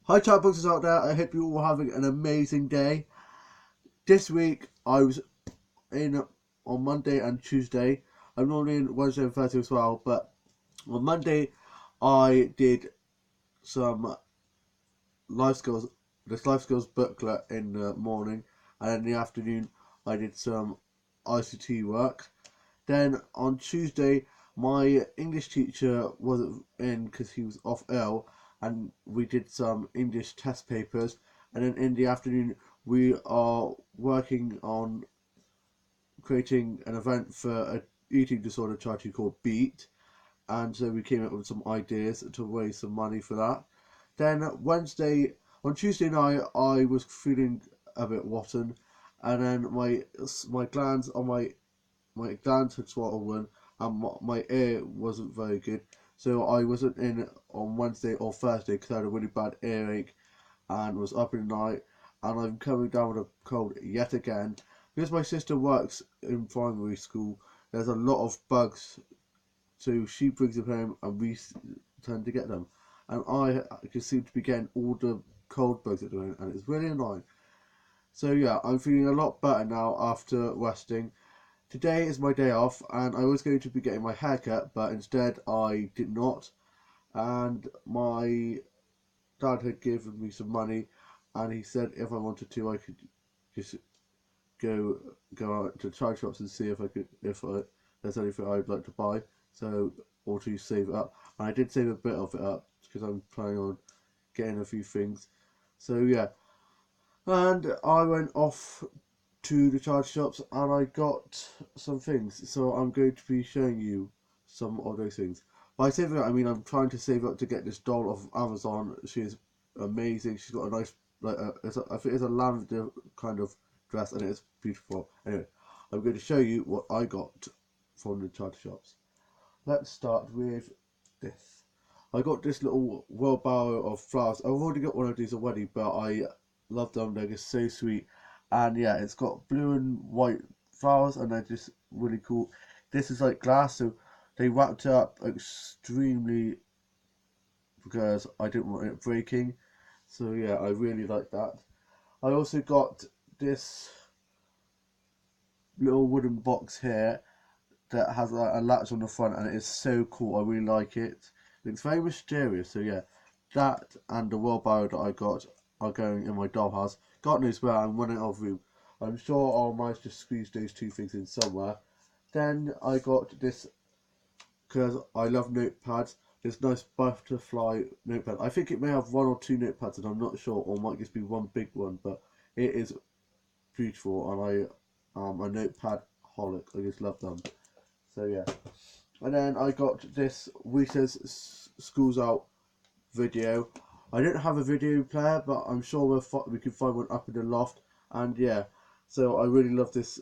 Hi chatboxers out there, I hope you're all having an amazing day. This week I was in on Monday and Tuesday. I'm normally in Wednesday and Thursday as well, but on Monday I did some life skills, this life skills booklet in the morning, and in the afternoon I did some ICT work. Then on Tuesday, my English teacher wasn't in because he was off ill, and we did some English test papers. And then in the afternoon, we are working on creating an event for a eating disorder charity called Beat, and so we came up with some ideas to raise some money for that. Then on Tuesday night, I was feeling a bit rotten, and then my glands on my glands had swollen and my ear wasn't very good. So I wasn't in on Wednesday or Thursday because I had a really bad earache and was up in the night. And I'm coming down with a cold yet again. Because my sister works in primary school, there's a lot of bugs. So she brings them home and we tend to get them. And I just seem to be getting all the cold bugs at the moment and it's really annoying. So yeah, I'm feeling a lot better now after resting. Today is my day off and I was going to be getting my hair cut, but instead I did not. And my dad had given me some money and he said if I wanted to I could just go out to charity shops and see if there's anything I'd like to buy. So or to save it up. And I did save a bit of it up because I'm planning on getting a few things. So yeah. And I went off to the charity shops and I got some things. So I'm going to be showing you some of those things. By saving up, I mean I'm trying to save up to get this doll off Amazon. She is amazing. She's got a nice, I think it's a lavender kind of dress and it's beautiful. Anyway, I'm going to show you what I got from the charity shops. Let's start with this. I got this little wheelbarrow of flowers. I've already got one of these already, but I love them. They're just so sweet. And yeah, it's got blue and white flowers, and they're just really cool. This is like glass, so they wrapped it up extremely because I didn't want it breaking. So yeah, I really like that. I also got this little wooden box here that has a latch on the front, and it is so cool. I really like it. It's very mysterious. So yeah, that and the wheelbarrow that I got are going in my dollhouse. God knows where. I'm running out of room. I'm sure I might just squeeze those two things in somewhere. Then I got this because I love notepads. This nice butterfly notepad. I think it may have one or two notepads, and I'm not sure, or it might just be one big one. But it is beautiful, and I am a notepad holic. I just love them. So yeah. And then I got this Weeter's Schools Out video. I don't have a video player, but I'm sure we can find one up in the loft. And yeah, so I really love this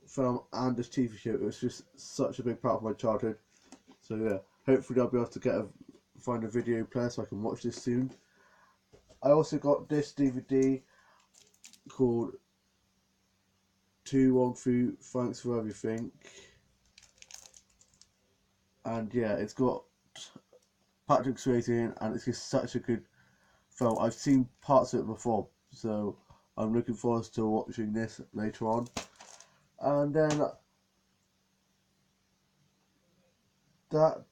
film and this TV show. It was just such a big part of my childhood. So yeah, hopefully I'll be able to find a video player so I can watch this soon. I also got this DVD called Too Long Through Thanks for Everything. And yeah, it's got Patrick Swayze in, and it's just such a good film. I've seen parts of it before, so I'm looking forward to watching this later on. And then that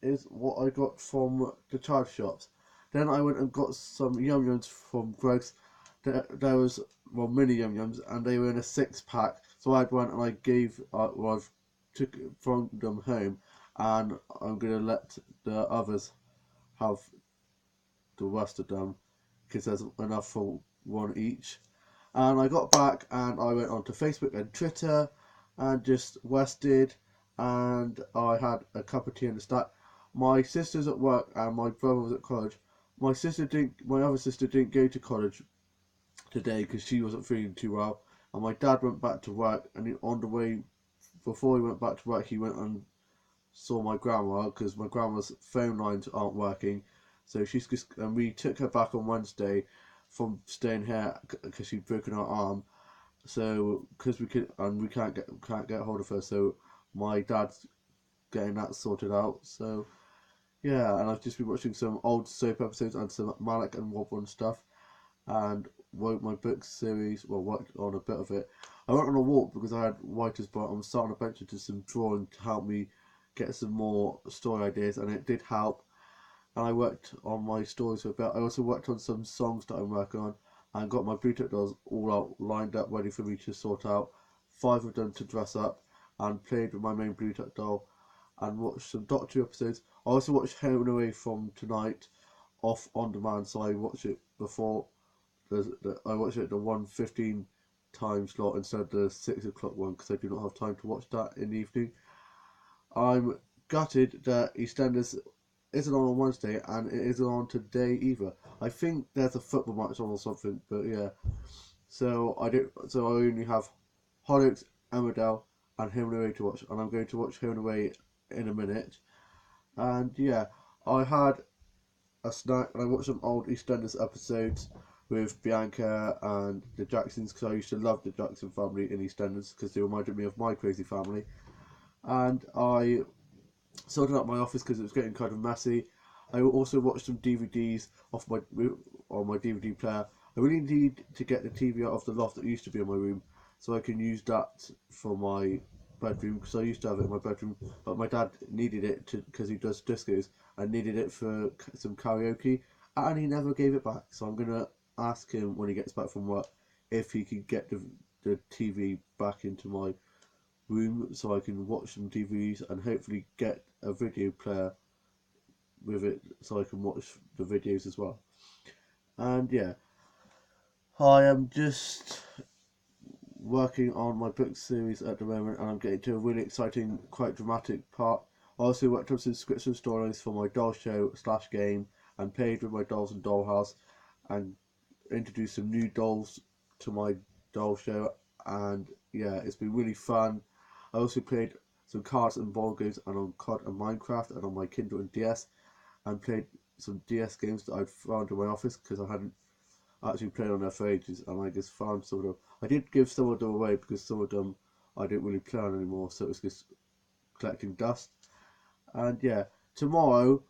is what I got from the charity shops. Then I went and got some Yum Yums from Greggs. There was mini Yum Yums, and they were in a 6-pack. So I went and I took it from them home, and I'm gonna let the others have the rest of them because there's enough for one each. And I got back and I went onto Facebook and Twitter and just rested, and I had a cup of tea and a stack. My sister's at work and my brother was at college. My other sister didn't go to college today because she wasn't feeling too well. And my dad went back to work, and on the way, before he went back to work, he went and saw my grandma because my grandma's phone lines aren't working. So and we took her back on Wednesday from staying here because she'd broken her arm. So because we can't get hold of her. So my dad's getting that sorted out. So yeah, and I've just been watching some old soap episodes and some Malik and Wobble stuff, and wrote my book series. Well, worked on a bit of it. I went on a walk because I had writer's block. I'm starting to venture to some drawing to help me get some more story ideas, and it did help. And I worked on my stories for a bit. I also worked on some songs that I'm working on, and got my Bluetooth dolls all out, lined up, ready for me to sort out. 5 of them to dress up, and played with my main Bluetooth doll, and watched some Doctor Who episodes. I also watched Home and Away from tonight, off on demand, so I watched it before. I watched it at the 1:15 time slot instead of the 6 o'clock one because I do not have time to watch that in the evening. I'm gutted that EastEnders isn't on Wednesday and it isn't on today either. I think there's a football match on or something, but yeah. So I only have Hollyoaks, Emmerdale, and Home and Away to watch, and I'm going to watch Home and Away in a minute. And yeah, I had a snack and I watched some old EastEnders episodes with Bianca and the Jacksons because I used to love the Jackson family in EastEnders because they reminded me of my crazy family. And I sorted out my office because it was getting kind of messy. I also watched some DVDs off my on my DVD player. I really need to get the TV out of the loft that used to be in my room so I can use that for my bedroom because I used to have it in my bedroom, but my dad needed it because he does discos and needed it for some karaoke, and he never gave it back. So I'm gonna ask him when he gets back from work if he can get the TV back into my room so I can watch some DVDs and hopefully get a video player with it so I can watch the videos as well. And yeah, I am just working on my book series at the moment and I'm getting to a really exciting, quite dramatic part. I also worked on some scripts and stories for my doll show slash game and played with my dolls and dollhouse and introduced some new dolls to my doll show, and yeah, it's been really fun. I also played some cards and board games and on COD and Minecraft and on my Kindle and DS, and played some DS games that I'd found in my office because I hadn't actually played on there for ages, and I just found some of them. I did give some of them away because some of them I didn't really play on anymore, so it was just collecting dust. And yeah, tomorrow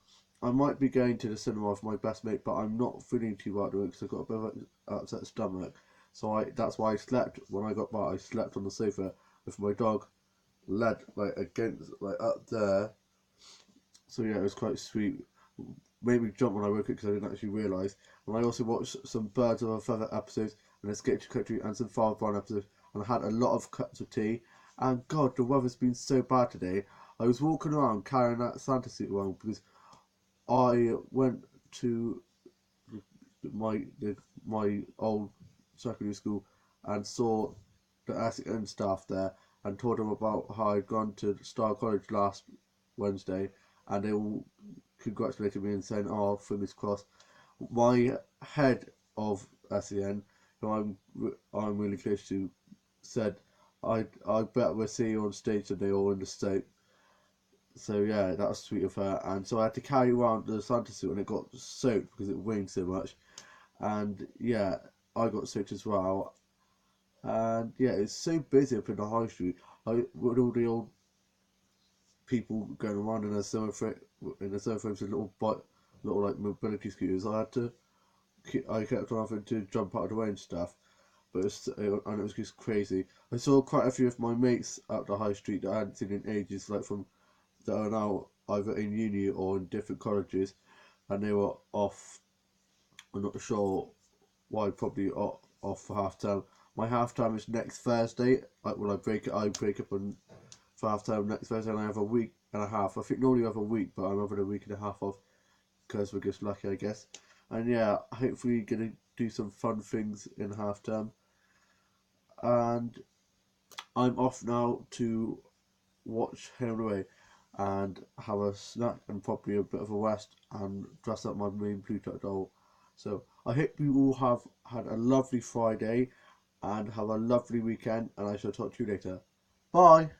I might be going to the cinema with my best mate, but I'm not feeling too well doing it because I've got a bit of an upset stomach. So that's why I slept when I got back. I slept on the sofa with my dog led like against like up there. So yeah, it was quite sweet. Made me jump when I woke up because I didn't actually realise. And I also watched some Birds of a Feather episodes and Escape to Country and some Father Brown episodes, and I had a lot of cups of tea. And God, the weather's been so bad today. I was walking around carrying that Santa suit around because I went to my my old secondary school and saw the SEN staff there and told them about how I'd gone to Star College last Wednesday, and they all congratulated me and saying, "Oh, fingers crossed." My head of SEN, who I'm really close to, said, "I bet we'll see you on stage today or in the state." So yeah, that was sweet of her. And so I had to carry around the Santa suit, and it got soaked because it rained so much. And yeah, I got soaked as well. And yeah, it's so busy up in the high street. With all the old people going around in their summer frames with little like mobility scooters. I kept on having to jump out of the way and stuff. And it was just crazy. I saw quite a few of my mates out the high street that I hadn't seen in ages, like from that are now either in uni or in different colleges, and they were off. I'm not sure why, probably off for half term. My half term is next Thursday. Like when I break up on for half term next Thursday, and I have a week and a half. I think normally I have a week, but I'm having a week and a half off because we're just lucky, I guess. And yeah, hopefully gonna do some fun things in half term. And I'm off now to watch Home and Away and have a snack and probably a bit of a rest and dress up my main Pluto doll. So I hope you all have had a lovely Friday and have a lovely weekend, and I shall talk to you later. Bye!